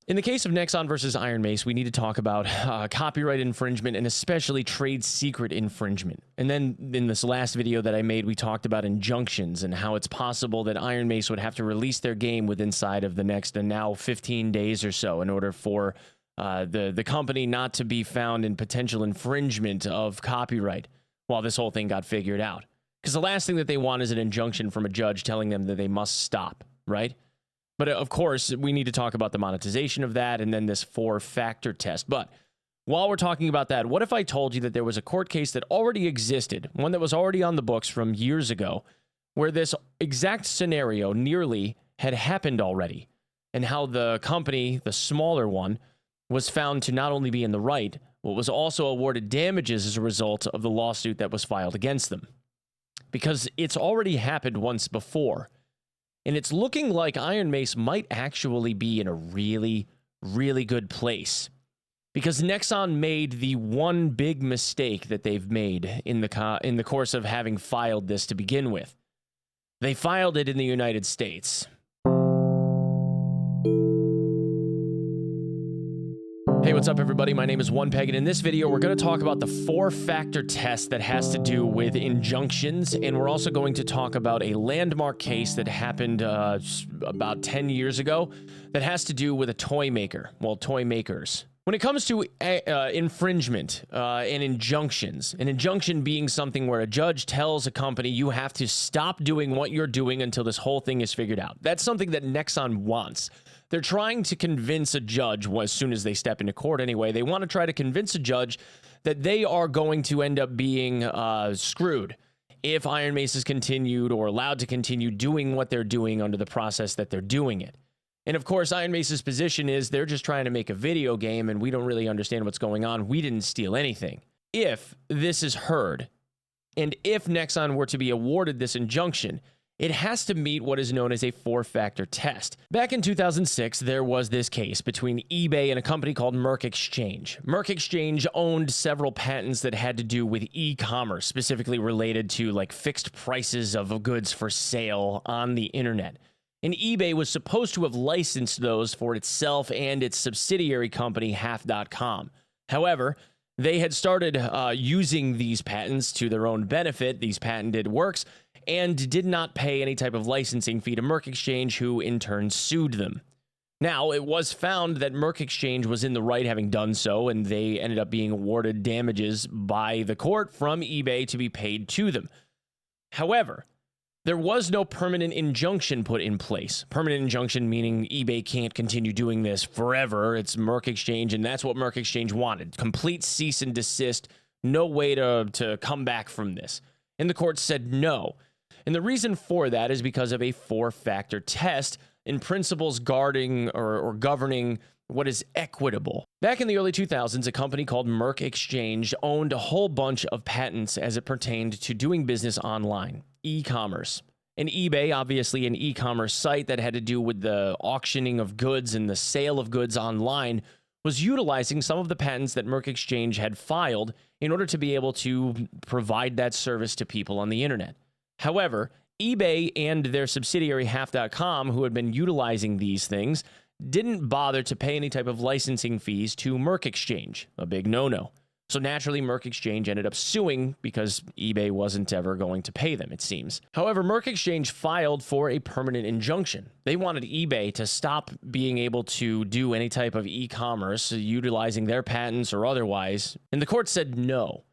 In the case of Nexon versus Ironmace, we need to talk about copyright infringement and especially trade secret infringement. And then in this last video that I made, we talked about injunctions and how it's possible that Ironmace would have to release their game within inside of the next and now 15 days or so in order for the company not to be found in potential infringement of copyright while this whole thing got figured out. Because the last thing that they want is an injunction from a judge telling them that they must stop, right? But of course, we need to talk about the monetization of that and then this 4-factor test. But while we're talking about that, what if I told you that there was a court case that already existed, one that was already on the books from years ago, where this exact scenario nearly had happened already, and how the company, the smaller one, was found to not only be in the right, but was also awarded damages as a result of the lawsuit that was filed against them? Because it's already happened once before. And it's looking like Ironmace might actually be in a really, really good place. Because Nexon made the one big mistake that they've made in the course of having filed this to begin with. They filed it in the United States. Hey, what's up, everybody? My name is Onepeg, and in this video, we're going to talk about the 4-factor test that has to do with injunctions, and we're also going to talk about a landmark case that happened about 10 years ago that has to do with a toy maker, well, toy makers. When it comes to infringement and injunctions, an injunction being something where a judge tells a company you have to stop doing what you're doing until this whole thing is figured out. That's something that Nexon wants. They're trying to convince a judge, well, as soon as they step into court anyway, they want to try to convince a judge that they are going to end up being screwed if Ironmace is continued or allowed to continue doing what they're doing under the process that they're doing it. And of course, Ironmace's position is they're just trying to make a video game and we don't really understand what's going on. We didn't steal anything. If this is heard, and if Nexon were to be awarded this injunction, it has to meet what is known as a 4-factor test. Back in 2006, there was this case between eBay and a company called Merc Exchange. Merc Exchange owned several patents that had to do with e-commerce, specifically related to like fixed prices of goods for sale on the internet. And eBay was supposed to have licensed those for itself and its subsidiary company, Half.com. However, they had started using these patents to their own benefit, these patented works, and did not pay any type of licensing fee to Merc Exchange, who in turn sued them. Now, it was found that Merc Exchange was in the right having done so, and they ended up being awarded damages by the court from eBay to be paid to them. However, there was no permanent injunction put in place. Permanent injunction meaning eBay can't continue doing this forever. It's Merc Exchange, and that's what Merc Exchange wanted. Complete cease and desist, no way to come back from this. And the court said no. And the reason for that is because of a 4-factor test in principles guarding or governing what is equitable. Back in the early 2000s, a company called Merc Exchange owned a whole bunch of patents as it pertained to doing business online, e-commerce. And eBay, obviously an e-commerce site that had to do with the auctioning of goods and the sale of goods online, was utilizing some of the patents that Merc Exchange had filed in order to be able to provide that service to people on the internet. However, eBay and their subsidiary Half.com, who had been utilizing these things, didn't bother to pay any type of licensing fees to Merc Exchange, a big no-no. So naturally, Merc Exchange ended up suing because eBay wasn't ever going to pay them, it seems. However, Merc Exchange filed for a permanent injunction. They wanted eBay to stop being able to do any type of e-commerce utilizing their patents or otherwise, and the court said no.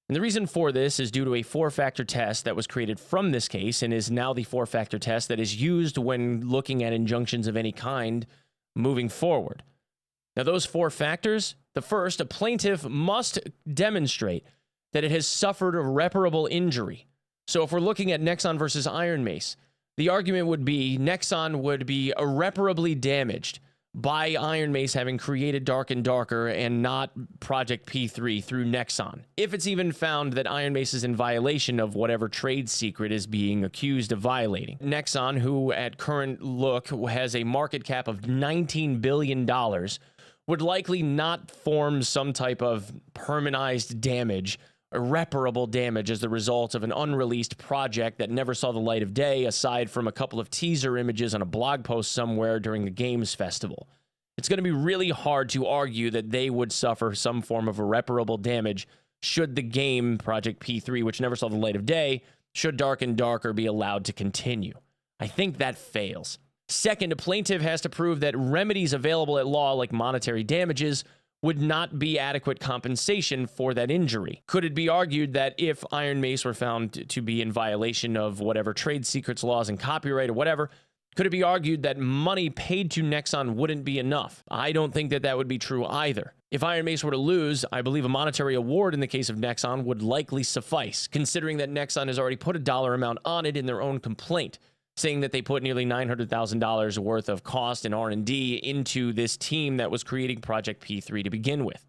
And the reason for this is due to a 4-factor test that was created from this case and is now the 4-factor test that is used when looking at injunctions of any kind moving forward. Now, those 4 factors: the first, a plaintiff must demonstrate that it has suffered irreparable injury. So if we're looking at Nexon versus Ironmace, the argument would be Nexon would be irreparably damaged by Ironmace having created Dark and Darker and not Project P3 through Nexon. If it's even found that Ironmace is in violation of whatever trade secret is being accused of violating. Nexon, who at current look has a market cap of $19 billion, would likely not form some type of permanized damage, irreparable damage, as the result of an unreleased project that never saw the light of day, aside from a couple of teaser images on a blog post somewhere during the Games Festival. It's going to be really hard to argue that they would suffer some form of irreparable damage should the game, Project P3, which never saw the light of day, should Dark and Darker be allowed to continue. I think that fails. Second, a plaintiff has to prove that remedies available at law, like monetary damages, would not be adequate compensation for that injury. Could it be argued that if Ironmace were found to be in violation of whatever trade secrets laws and copyright or whatever, could it be argued that money paid to Nexon wouldn't be enough? I don't think that that would be true either. If Ironmace were to lose, I believe a monetary award in the case of Nexon would likely suffice, considering that Nexon has already put a dollar amount on it in their own complaint, saying that they put nearly $900,000 worth of cost and R&D into this team that was creating Project P3 to begin with.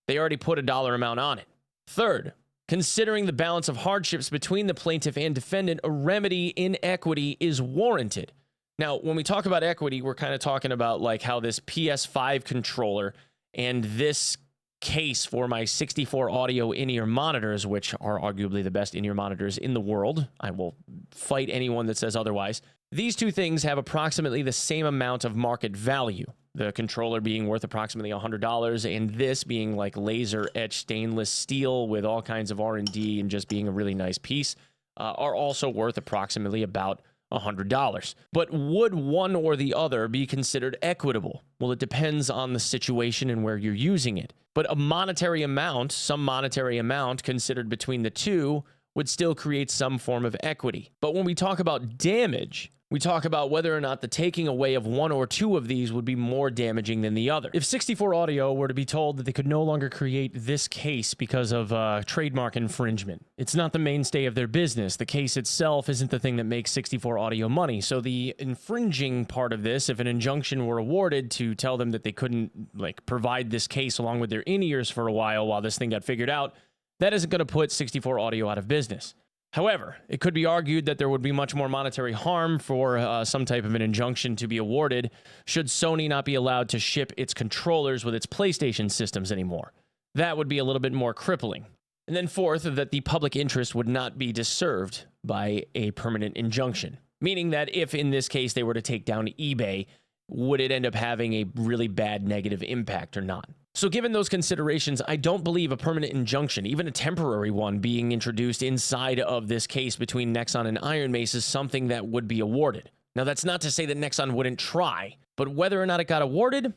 They already put a dollar amount on it. Third, considering the balance of hardships between the plaintiff and defendant, a remedy in equity is warranted. Now, when we talk about equity, we're kind of talking about like how this PS5 controller and this case for my 64 audio in-ear monitors, which are arguably the best in-ear monitors in the world. I will fight anyone that says otherwise. These two things have approximately the same amount of market value. The controller being worth approximately $100 and this being like laser etched stainless steel with all kinds of R&D and just being a really nice piece are also worth approximately about $100. But would one or the other be considered equitable? Well, it depends on the situation and where you're using it. But a monetary amount, some monetary amount considered between the two would still create some form of equity. But when we talk about damage, we talk about whether or not the taking away of one or two of these would be more damaging than the other. If 64 Audio were to be told that they could no longer create this case because of trademark infringement, it's not the mainstay of their business. The case itself isn't the thing that makes 64 Audio money. So the infringing part of this, if an injunction were awarded to tell them that they couldn't like provide this case along with their in-ears for a while this thing got figured out, that isn't going to put 64 Audio out of business. However, it could be argued that there would be much more monetary harm for some type of an injunction to be awarded should Sony not be allowed to ship its controllers with its PlayStation systems anymore. That would be a little bit more crippling. And then fourth, that the public interest would not be disserved by a permanent injunction, meaning that if in this case they were to take down eBay, would it end up having a really bad negative impact or not? So given those considerations, I don't believe a permanent injunction, even a temporary one, being introduced inside of this case between Nexon and Ironmace is something that would be awarded. Now, that's not to say that Nexon wouldn't try, but whether or not it got awarded,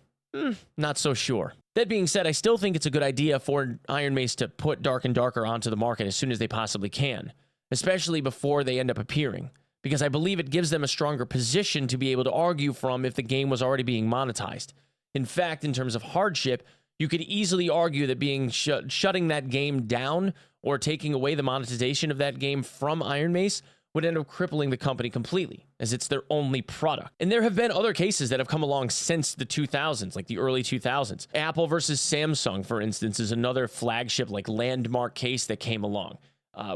not so sure. That being said, I still think it's a good idea for Ironmace to put Dark and Darker onto the market as soon as they possibly can, especially before they end up appearing, because I believe it gives them a stronger position to be able to argue from if the game was already being monetized. In fact, in terms of hardship, you could easily argue that being shutting that game down or taking away the monetization of that game from Ironmace would end up crippling the company completely, as it's their only product. And there have been other cases that have come along since the 2000s, like the early 2000s. Apple versus Samsung, for instance, is another flagship, like landmark case that came along,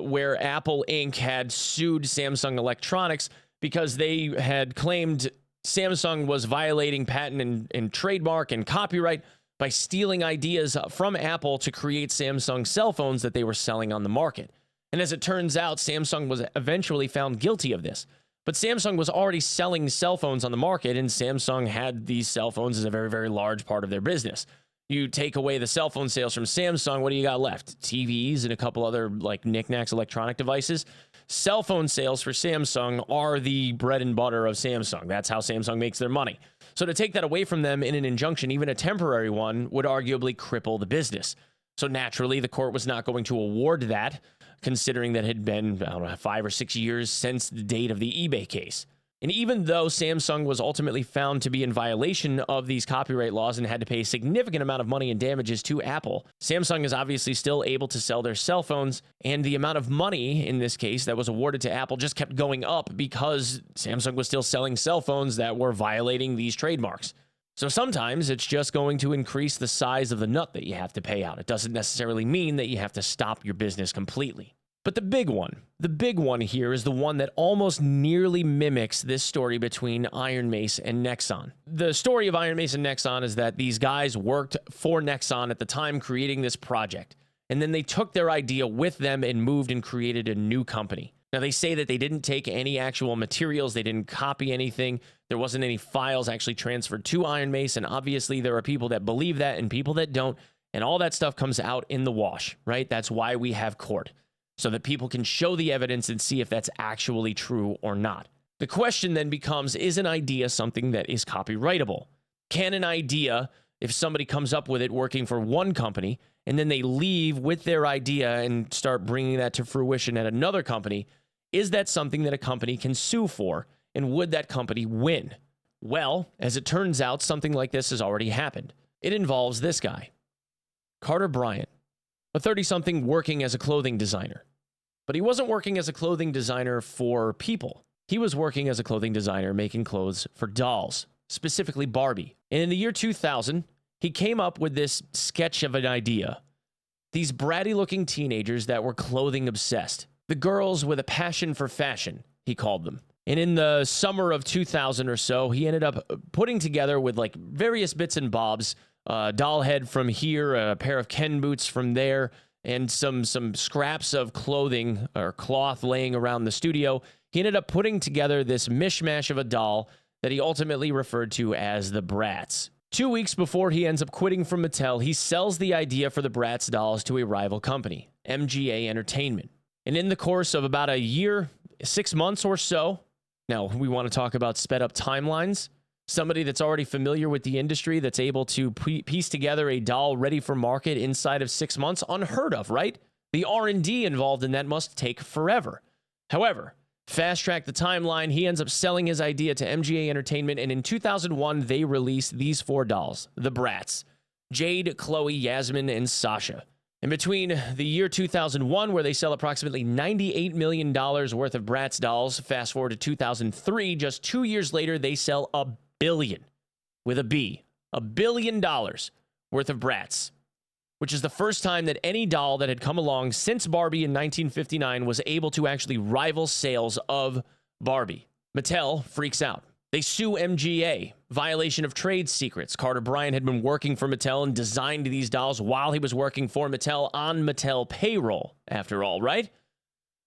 where Apple Inc. had sued Samsung Electronics because they had claimed Samsung was violating patent and trademark and copyright by stealing ideas from Apple to create Samsung cell phones that they were selling on the market. And as it turns out, Samsung was eventually found guilty of this. But Samsung was already selling cell phones on the market, and Samsung had these cell phones as a very, very large part of their business. You take away the cell phone sales from Samsung, what do you got left? TVs and a couple other like knickknacks electronic devices. Cell phone sales for Samsung are the bread and butter of Samsung. That's how Samsung makes their money. So to take that away from them in an injunction, even a temporary one, would arguably cripple the business. So naturally, the court was not going to award that, considering that it had been, 5 or 6 years since the date of the eBay case. And even though Samsung was ultimately found to be in violation of these copyright laws and had to pay a significant amount of money in damages to Apple, Samsung is obviously still able to sell their cell phones, and the amount of money in this case that was awarded to Apple just kept going up because Samsung was still selling cell phones that were violating these trademarks. So sometimes it's just going to increase the size of the nut that you have to pay out. It doesn't necessarily mean that you have to stop your business completely. But the big one here is the one that almost nearly mimics this story between Ironmace and Nexon. The story of Ironmace and Nexon is that these guys worked for Nexon at the time creating this project, and then they took their idea with them and moved and created a new company. Now, they say that they didn't take any actual materials. They didn't copy anything. There wasn't any files actually transferred to Ironmace. And obviously, there are people that believe that and people that don't. And all that stuff comes out in the wash, right? That's why we have court, so that people can show the evidence and see if that's actually true or not. The question then becomes, is an idea something that is copyrightable? Can an idea, if somebody comes up with it working for one company, and then they leave with their idea and start bringing that to fruition at another company, is that something that a company can sue for? And would that company win? Well, as it turns out, something like this has already happened. It involves this guy, Carter Bryant, a 30-something working as a clothing designer. But he wasn't working as a clothing designer for people. He was working as a clothing designer making clothes for dolls, specifically Barbie. And in the year 2000, he came up with this sketch of an idea. These bratty-looking teenagers that were clothing obsessed. The girls with a passion for fashion, he called them. And in the summer of 2000 or so, he ended up putting together with like various bits and bobs, a doll head from here, a pair of Ken boots from there, and some scraps of clothing or cloth laying around the studio. He ended up putting together this mishmash of a doll that he ultimately referred to as the Bratz. 2 weeks before he ends up quitting from Mattel, he sells the idea for the Bratz dolls to a rival company, MGA Entertainment. And in the course of about a year, 6 months or so, now we want to talk about sped up timelines, somebody that's already familiar with the industry that's able to piece together a doll ready for market inside of 6 months, unheard of, right? The R&D involved in that must take forever. However, fast track the timeline, he ends up selling his idea to MGA Entertainment, and in 2001, they released these 4 dolls, the Bratz: Jade, Chloe, Yasmin, and Sasha. And between the year 2001, where they sell approximately $98 million worth of Bratz dolls, fast forward to 2003, just 2 years later, they sell $1 billion, with a B, $1 billion worth of Bratz, which is the first time that any doll that had come along since Barbie in 1959 was able to actually rival sales of Barbie. Mattel freaks out. They sue MGA, violation of trade secrets. Carter Bryant had been working for Mattel and designed these dolls while he was working for Mattel on Mattel payroll, after all, right?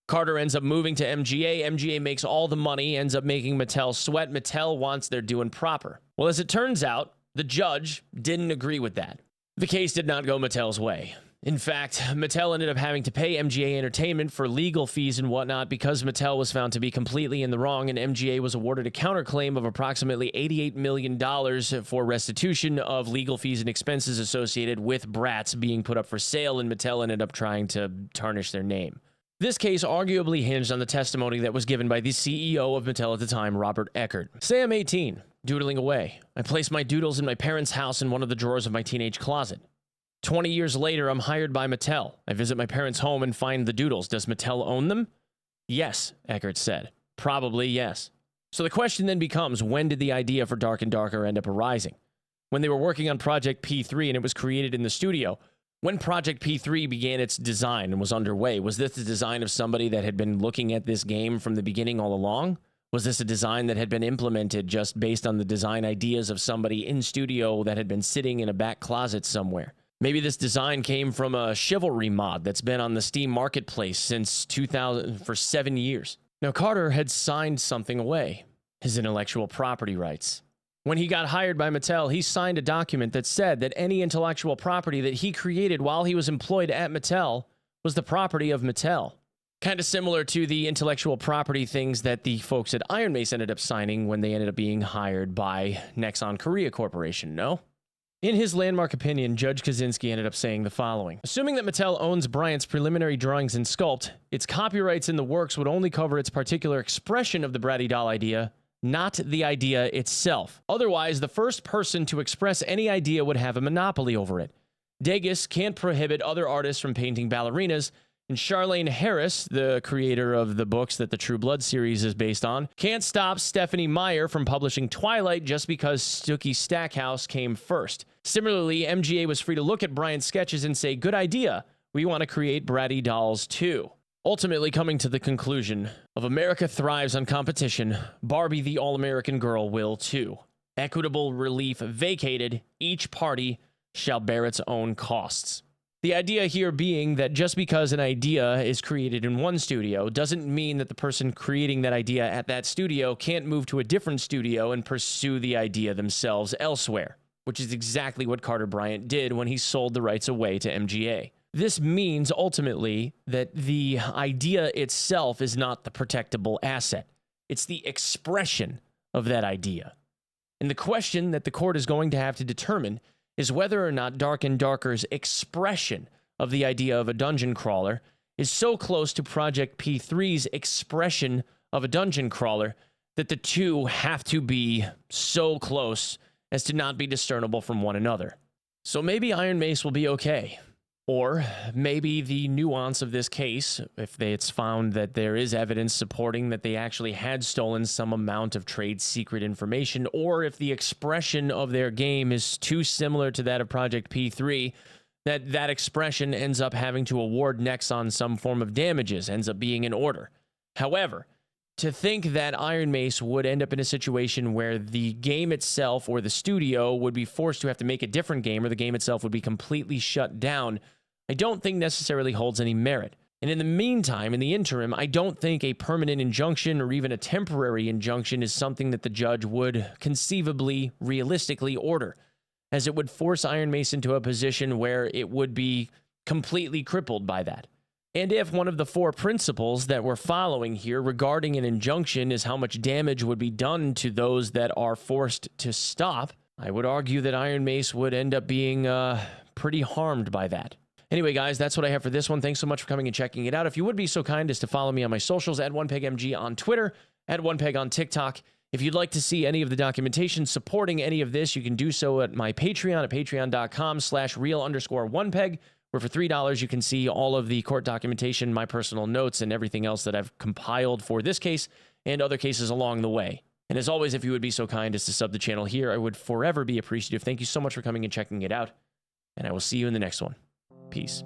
Carter ends up moving to MGA. MGA makes all the money, ends up making Mattel sweat. Mattel wants their due and proper. Well, as it turns out, the judge didn't agree with that. The case did not go Mattel's way. In fact, Mattel ended up having to pay MGA Entertainment for legal fees and whatnot because Mattel was found to be completely in the wrong, and MGA was awarded a counterclaim of approximately $88 million for restitution of legal fees and expenses associated with Bratz being put up for sale, and Mattel ended up trying to tarnish their name. This case arguably hinged on the testimony that was given by the CEO of Mattel at the time, Robert Eckert. Say I'm 18, doodling away. I place my doodles in my parents' house in one of the drawers of my teenage closet. 20 years later, I'm hired by Mattel. I visit my parents' home and find the doodles. Does Mattel own them? Yes, Eckert said. Probably yes. So the question then becomes, when did the idea for Dark and Darker end up arising? When they were working on Project P3 and it was created in the studio. When Project P3 began its design and was underway, was this the design of somebody that had been looking at this game from the beginning all along? Was this a design that had been implemented just based on the design ideas of somebody in studio that had been sitting in a back closet somewhere? Maybe this design came from a Chivalry mod that's been on the Steam marketplace since 2000 for 7 years. Now, Carter had signed something away, his intellectual property rights. When he got hired by Mattel, he signed a document that said that any intellectual property that he created while he was employed at Mattel was the property of Mattel. Kind of similar to the intellectual property things that the folks at Ironmace ended up signing when they ended up being hired by Nexon Korea Corporation, no? In his landmark opinion, Judge Kaczynski ended up saying the following. Assuming that Mattel owns Bryant's preliminary drawings and sculpt, its copyrights in the works would only cover its particular expression of the Bratty doll idea, not the idea itself. Otherwise, the first person to express any idea would have a monopoly over it. Degas can't prohibit other artists from painting ballerinas, and Charlene Harris, the creator of the books that the True Blood series is based on, can't stop Stephanie Meyer from publishing Twilight just because Stooky Stackhouse came first. Similarly, MGA was free to look at Bryant's sketches and say, good idea, we want to create Bratty dolls too. Ultimately coming to the conclusion of America thrives on competition, Barbie the All-American Girl will too. Equitable relief vacated, each party shall bear its own costs. The idea here being that just because an idea is created in one studio doesn't mean that the person creating that idea at that studio can't move to a different studio and pursue the idea themselves elsewhere, which is exactly what Carter Bryant did when he sold the rights away to MGA. This means ultimately that the idea itself is not the protectable asset. It's the expression of that idea. And the question that the court is going to have to determine is whether or not Dark and Darker's expression of the idea of a dungeon crawler is so close to Project P3's expression of a dungeon crawler that the two have to be so close as to not be discernible from one another. So maybe Ironmace will be okay. Or maybe the nuance of this case, if it's found that there is evidence supporting that they actually had stolen some amount of trade secret information, or if the expression of their game is too similar to that of Project P3, that expression ends up having to award Nexon some form of damages, ends up being in order. However, to think that Ironmace would end up in a situation where the game itself or the studio would be forced to have to make a different game, or the game itself would be completely shut down, I don't think necessarily holds any merit. And in the meantime, in the interim, I don't think a permanent injunction or even a temporary injunction is something that the judge would conceivably, realistically order, as it would force Ironmace into a position where it would be completely crippled by that. And if one of the four principles that we're following here regarding an injunction is how much damage would be done to those that are forced to stop, I would argue that Ironmace would end up being pretty harmed by that. Anyway, guys, that's what I have for this one. Thanks so much for coming and checking it out. If you would be so kind as to follow me on my socials, at OnePegMG on Twitter, at OnePeg on TikTok. If you'd like to see any of the documentation supporting any of this, you can do so at my Patreon at patreon.com/real_OnePeg, where for $3 you can see all of the court documentation, my personal notes, and everything else that I've compiled for this case and other cases along the way. And as always, if you would be so kind as to sub the channel here, I would forever be appreciative. Thank you so much for coming and checking it out, and I will see you in the next one. Peace.